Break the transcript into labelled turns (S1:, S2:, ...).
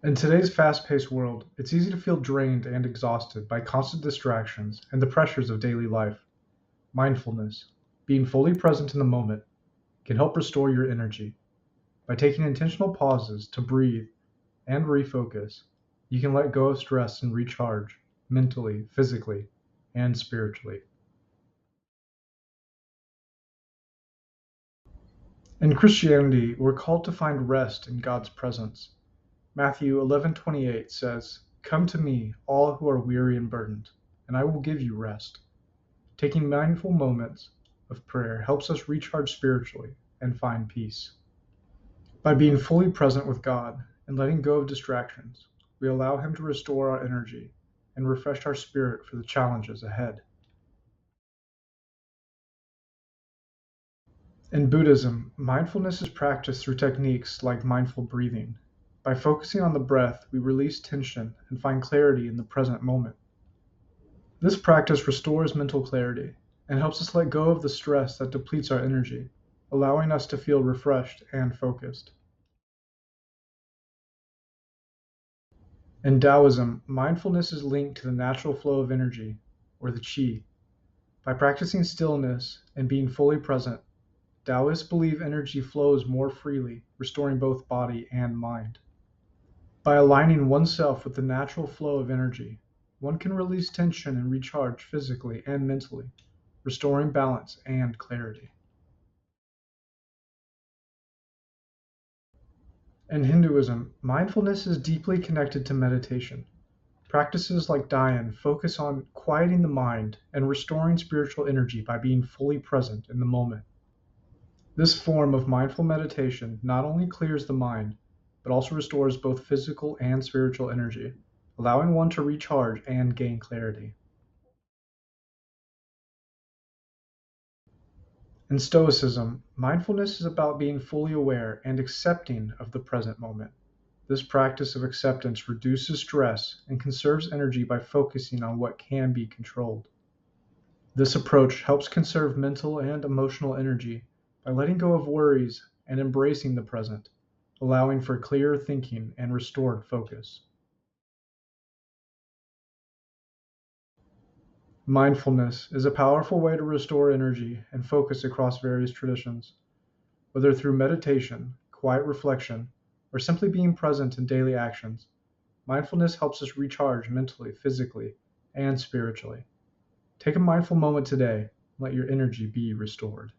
S1: In today's fast-paced world, it's easy to feel drained and exhausted by constant distractions and the pressures of daily life. Mindfulness, being fully present in the moment, can help restore your energy. By taking intentional pauses to breathe and refocus, you can let go of stress and recharge mentally, physically, and spiritually. In Christianity, we're called to find rest in God's presence. Matthew 11:28 says, "Come to me, all who are weary and burdened, and I will give you rest." Taking mindful moments of prayer helps us recharge spiritually and find peace. By being fully present with God and letting go of distractions, we allow Him to restore our energy and refresh our spirit for the challenges ahead. In Buddhism, mindfulness is practiced through techniques like mindful breathing. By focusing on the breath, we release tension and find clarity in the present moment. This practice restores mental clarity and helps us let go of the stress that depletes our energy, allowing us to feel refreshed and focused. In Taoism, mindfulness is linked to the natural flow of energy, or the qi. By practicing stillness and being fully present, Taoists believe energy flows more freely, restoring both body and mind. By aligning oneself with the natural flow of energy, one can release tension and recharge physically and mentally, restoring balance and clarity. In Hinduism, mindfulness is deeply connected to meditation. Practices like Dhyan focus on quieting the mind and restoring spiritual energy by being fully present in the moment. This form of mindful meditation not only clears the mind, but also restores both physical and spiritual energy, allowing one to recharge and gain clarity. In Stoicism, mindfulness is about being fully aware and accepting of the present moment. This practice of acceptance reduces stress and conserves energy by focusing on what can be controlled. This approach helps conserve mental and emotional energy by letting go of worries and embracing the present, allowing for clearer thinking and restored focus. Mindfulness is a powerful way to restore energy and focus across various traditions. Whether through meditation, quiet reflection, or simply being present in daily actions, mindfulness helps us recharge mentally, physically, and spiritually. Take a mindful moment today and let your energy be restored.